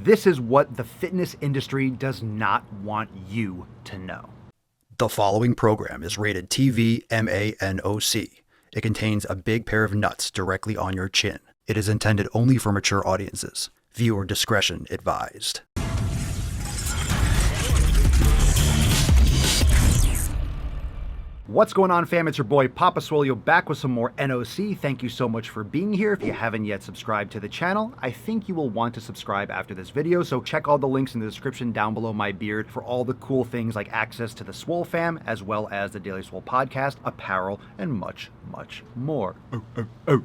This is what the fitness industry does not want you to know. The following program is rated TV MANOC. It contains a big pair of nuts directly on your chin. It is intended only for mature audiences. Viewer discretion advised. What's going on, fam? It's your boy Papa Swolio back with some more NOC. Thank you so much for being here. If you haven't yet subscribed to the channel, I think you will want to subscribe after this video, so check all the links in the description down below my beard for all the cool things like access to the Swole fam, as well as the Daily Swole podcast, apparel, and much more.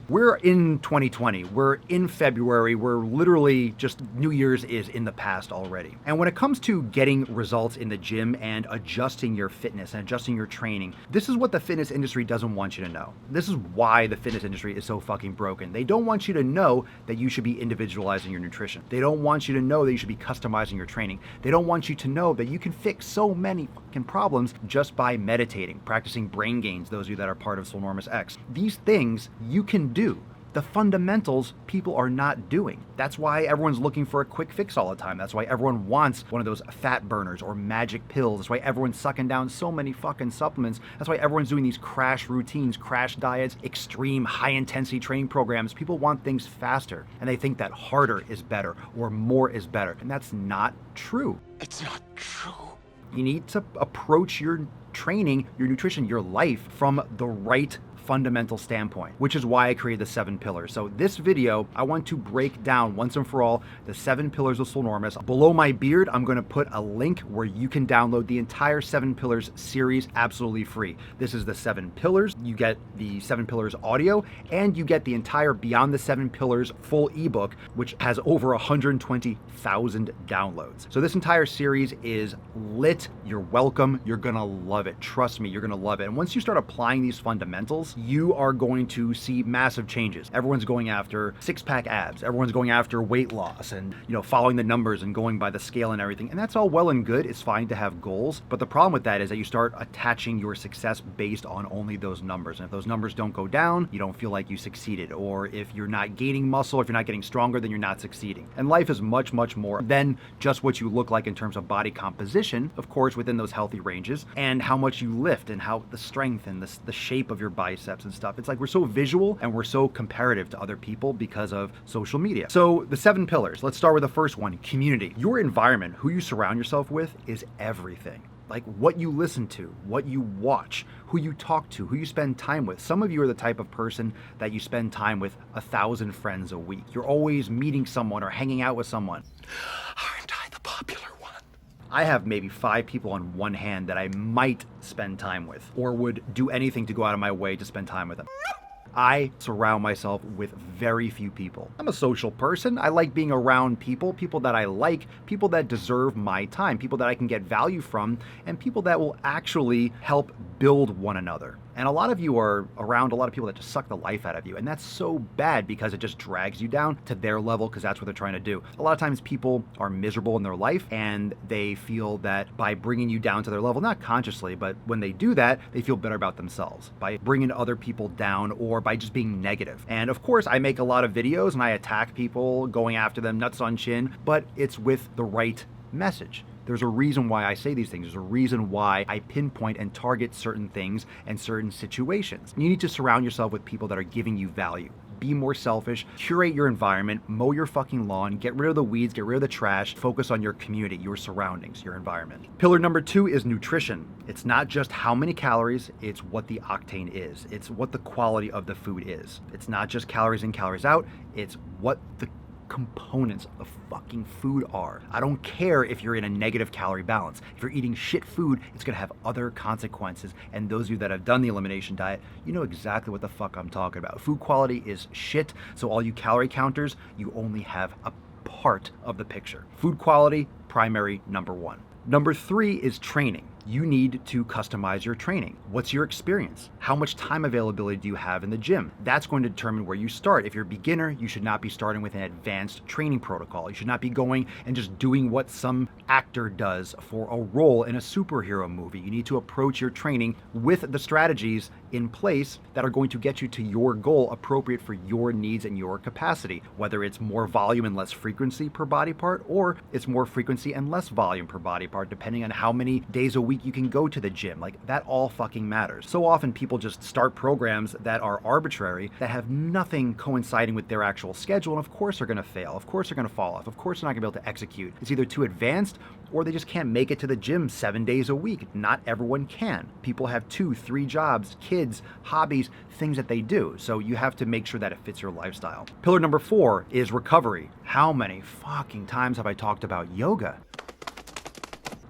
We're in 2020. We're in February. We're literally just New Year's is in the past already. And when it comes to getting results in the gym and adjusting your fitness and adjusting your training, this is what the fitness industry doesn't want you to know. This is why the fitness industry is so fucking broken. They don't want you to know that you should be individualizing your nutrition. They don't want you to know that you should be customizing your training. They don't want you to know that you can fix so many fucking problems just by meditating, practicing brain gains, those of you that are part of Swolenormous X. These things you can do. The fundamentals people are not doing. That's why everyone's looking for a quick fix all the time. That's why everyone wants one of those fat burners or magic pills. That's why everyone's sucking down so many fucking supplements. That's why everyone's doing these crash routines, crash diets, extreme high intensity training programs. People want things faster and they think that harder is better or more is better. And that's not true. It's not true. You need to approach your training, your nutrition, your life from the right fundamental standpoint, which is why I created the 7 pillars. So this video, I want to break down once and for all the 7 pillars of Swolenormous. Below my beard, I'm going to put a link where you can download the entire 7 pillars series absolutely free. This is the 7 pillars. You get the 7 pillars audio and you get the entire Beyond the 7 Pillars full ebook, which has over 120,000 downloads. So this entire series is lit. You're welcome. You're going to love it. Trust me, you're going to love it. And once you start applying these fundamentals, you are going to see massive changes. Everyone's going after six-pack abs. Everyone's going after weight loss and, following the numbers and going by the scale and everything. And that's all well and good. It's fine to have goals. But the problem with that is that you start attaching your success based on only those numbers. And if those numbers don't go down, you don't feel like you succeeded. Or if you're not gaining muscle, if you're not getting stronger, then you're not succeeding. And life is much more than just what you look like in terms of body composition, of course, within those healthy ranges, and how much you lift and how the strength and the shape of your biceps and stuff. It's like we're so visual and we're so comparative to other people because of social media. So the 7 pillars, let's start with the first one, community. Your environment, who you surround yourself with, is everything. Like what you listen to, what you watch, who you talk to, who you spend time with. Some of you are the type of person that you spend time with 1,000 friends a week. You're always meeting someone or hanging out with someone. Aren't I the popular one? I have maybe 5 people on one hand that I might spend time with or would do anything to go out of my way to spend time with them. I surround myself with very few people. I'm a social person. I like being around people that I like, people that deserve my time, people that I can get value from, and people that will actually help build one another. And a lot of you are around a lot of people that just suck the life out of you. And that's so bad because it just drags you down to their level because that's what they're trying to do. A lot of times people are miserable in their life and they feel that by bringing you down to their level, not consciously, but when they do that, they feel better about themselves by bringing other people down or by just being negative. And of course, I make a lot of videos and I attack people, going after them, nuts on chin, but it's with the right message. There's a reason why I say these things. There's a reason why I pinpoint and target certain things and certain situations. You need to surround yourself with people that are giving you value. Be more selfish, curate your environment, mow your fucking lawn, get rid of the weeds, get rid of the trash, focus on your community, your surroundings, your environment. Pillar number 2 is nutrition. It's not just how many calories, it's what the octane is. It's what the quality of the food is. It's not just calories in, calories out, it's what the components of fucking food are. I don't care if you're in a negative calorie balance. If you're eating shit food, it's gonna have other consequences. And those of you that have done the elimination diet, you know exactly what the fuck I'm talking about. Food quality is shit, so all you calorie counters, you only have a part of the picture. Food quality, primary number one. Number three is training. You need to customize your training. What's your experience? How much time availability do you have in the gym? That's going to determine where you start. If you're a beginner, you should not be starting with an advanced training protocol. You should not be going and just doing what some actor does for a role in a superhero movie. You need to approach your training with the strategies in place that are going to get you to your goal appropriate for your needs and your capacity, whether it's more volume and less frequency per body part, or it's more frequency and less volume per body part, depending on how many days a week you can go to the gym. Like, that all fucking matters. So often people just start programs that are arbitrary, that have nothing coinciding with their actual schedule, and of course they're gonna fail, of course they're gonna fall off, of course they're not gonna be able to execute. It's either too advanced or they just can't make it to the gym 7 days a week. Not everyone can. People have 2, 3 jobs, kids, hobbies, things that they do. So you have to make sure that it fits your lifestyle. Pillar number 4 is recovery. How many fucking times have I talked about yoga?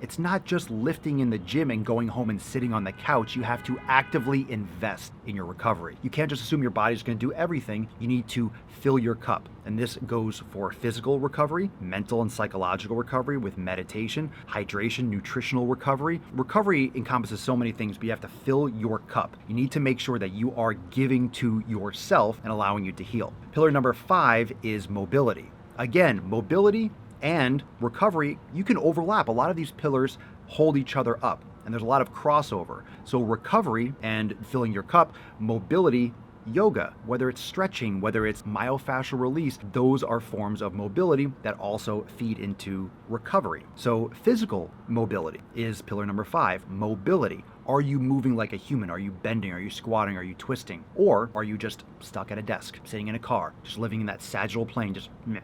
It's not just lifting in the gym and going home and sitting on the couch. You have to actively invest in your recovery. You can't just assume your body's going to do everything. You need to fill your cup. And this goes for physical recovery, mental and psychological recovery with meditation, hydration, nutritional recovery. Recovery encompasses so many things, but you have to fill your cup. You need to make sure that you are giving to yourself and allowing you to heal. Pillar number 5 is mobility. Again, mobility and recovery, you can overlap. A lot of these pillars hold each other up, and there's a lot of crossover. So recovery and filling your cup, mobility, yoga, whether it's stretching, whether it's myofascial release, those are forms of mobility that also feed into recovery. So physical mobility is pillar number 5, mobility. Are you moving like a human? Are you bending? Are you squatting? Are you twisting? Or are you just stuck at a desk, sitting in a car, just living in that sagittal plane, just meh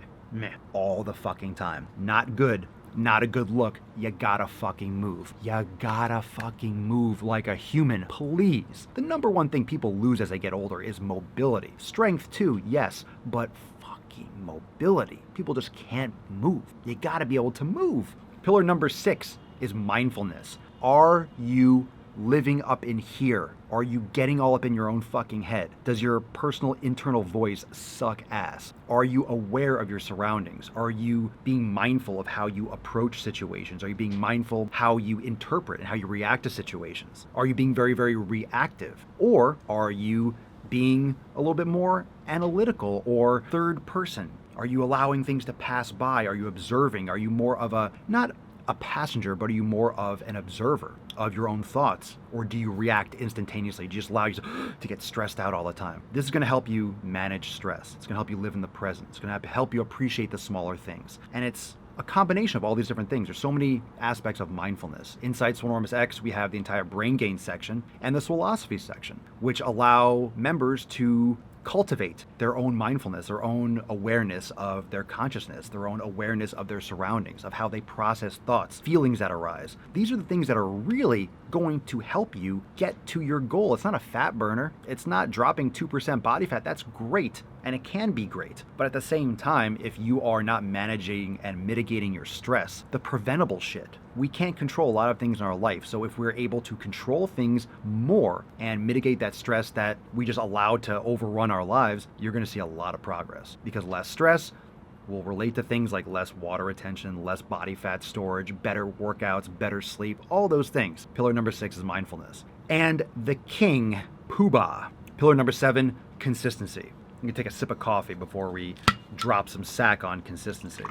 all the fucking time? Not good. Not a good look. You gotta fucking move. You gotta fucking move like a human, please. The number one thing people lose as they get older is mobility. Strength too, yes, but fucking mobility. People just can't move. You gotta be able to move. Pillar number 6 is mindfulness. Are you living up in here? Are you getting all up in your own fucking head? Does your personal internal voice suck ass? Are you aware of your surroundings? Are you being mindful of how you approach situations? Are you being mindful how you interpret and how you react to situations? Are you being very, very reactive? Or are you being a little bit more analytical or third person? Are you allowing things to pass by? Are you observing? Are you more of a, not a passenger, but are you more of an observer of your own thoughts? Or do you react instantaneously? Do you just allow yourself to get stressed out all the time? This is going to help you manage stress. It's going to help you live in the present. It's going to help you appreciate the smaller things. And it's a combination of all these different things. There's so many aspects of mindfulness. Inside Swolenormous X, we have the entire brain gain section and the Swolosophy section, which allow members to cultivate their own mindfulness, their own awareness of their consciousness, their own awareness of their surroundings, of how they process thoughts, feelings that arise. These are the things that are really going to help you get to your goal. It's not a fat burner. It's not dropping 2% body fat. That's great, and it can be great. But at the same time, if you are not managing and mitigating your stress, the preventable shit, we can't control a lot of things in our life. So if we're able to control things more and mitigate that stress that we just allowed to overrun our lives, you're going to see a lot of progress, because less stress will relate to things like less water retention, less body fat storage, better workouts, better sleep, all those things. Pillar number 6 is mindfulness. And the king, poobah. Pillar number 7, consistency. I'm going to take a sip of coffee before we drop some sack on consistency.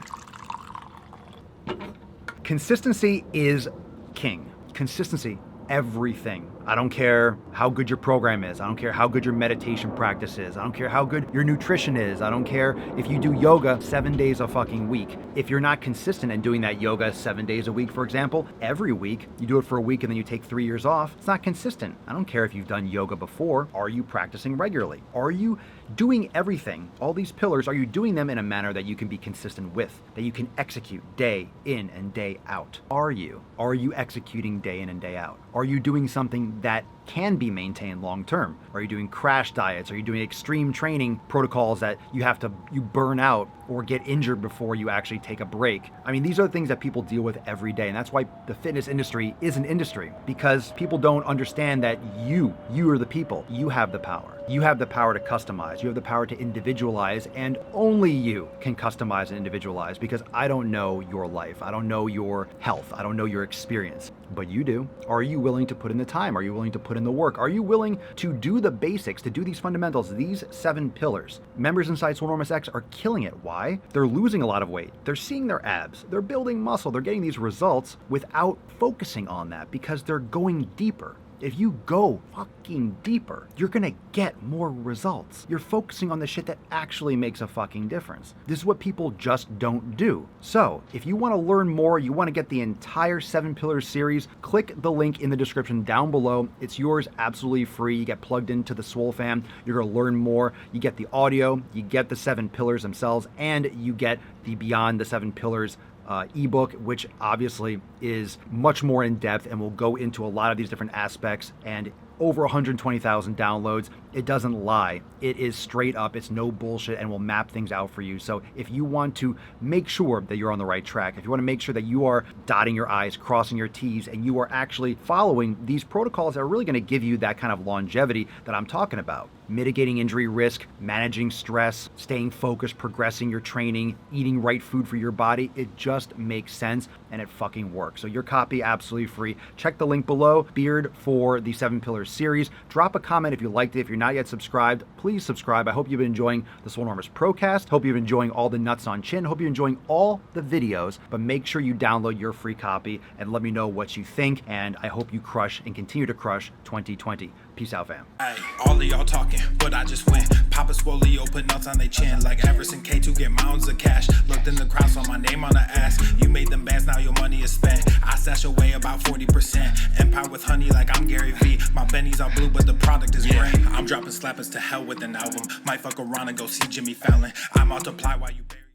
Consistency is king. Consistency, everything. I don't care how good your program is. I don't care how good your meditation practice is. I don't care how good your nutrition is. I don't care if you do yoga 7 days a fucking week. If you're not consistent in doing that yoga 7 days a week, for example, every week, you do it for a week and then you take 3 years off, it's not consistent. I don't care if you've done yoga before. Are you practicing regularly? Are you doing everything? All these pillars, are you doing them in a manner that you can be consistent with, that you can execute day in and day out? Are you? Are you executing day in and day out? Are you doing something that can be maintained long term? Are you doing crash diets? Are you doing extreme training protocols that you burn out or get injured before you actually take a break? I mean, these are the things that people deal with every day, and that's why the fitness industry is an industry, because people don't understand that you are the people. You have the power. You have the power to customize. You have the power to individualize, and only you can customize and individualize, because I don't know your life. I don't know your health. I don't know your experience, but you do. Are you willing to put in the time? Are you willing to put in the work? Are you willing to do the basics, to do these fundamentals, these 7 pillars? Members inside Swolenormous X are killing it. Why? They're losing a lot of weight. They're seeing their abs. They're building muscle. They're getting these results without focusing on that, because they're going deeper. If you go fucking deeper, you're gonna get more results. You're focusing on the shit that actually makes a fucking difference. This is what people just don't do. So, if you wanna learn more, you wanna get the entire 7 Pillars series, click the link in the description down below. It's yours absolutely free. You get plugged into the Swole fam. You're gonna learn more. You get the audio, you get the 7 Pillars themselves, and you get the Beyond the 7 Pillars ebook, which obviously is much more in depth and will go into a lot of these different aspects, and over 120,000 downloads. It doesn't lie. It is straight up. It's no bullshit, and will map things out for you. So if you want to make sure that you're on the right track, if you want to make sure that you are dotting your I's, crossing your T's, and you are actually following these protocols that are really going to give you that kind of longevity that I'm talking about, mitigating injury risk, managing stress, staying focused, progressing your training, eating right food for your body, it just makes sense, and it fucking works. So your copy absolutely free. Check the link below, Beard, for the 7 Pillars series. Drop a comment if you liked it. If you're not yet subscribed, please subscribe. I hope you've been enjoying the Swolenormous Procast. Hope you've been enjoying all the nuts on chin. Hope you're enjoying all the videos, but make sure you download your free copy and let me know what you think, and I hope you crush and continue to crush 2020. Peace out, fam. Ay, all of y'all talking, but I just went. Papa Swolio put nuts on their chin like Everson K2 get mounds of cash. Looked in the crowd, saw my name on the ass. You made them bands, now your money is spent. I stash away about 40%. Empire with honey like I'm Gary V. My bennies are blue, but the product is green. I'm dropping slappers to hell with an album. Might fuck around and go see Jimmy Fallon. I multiply while you bury.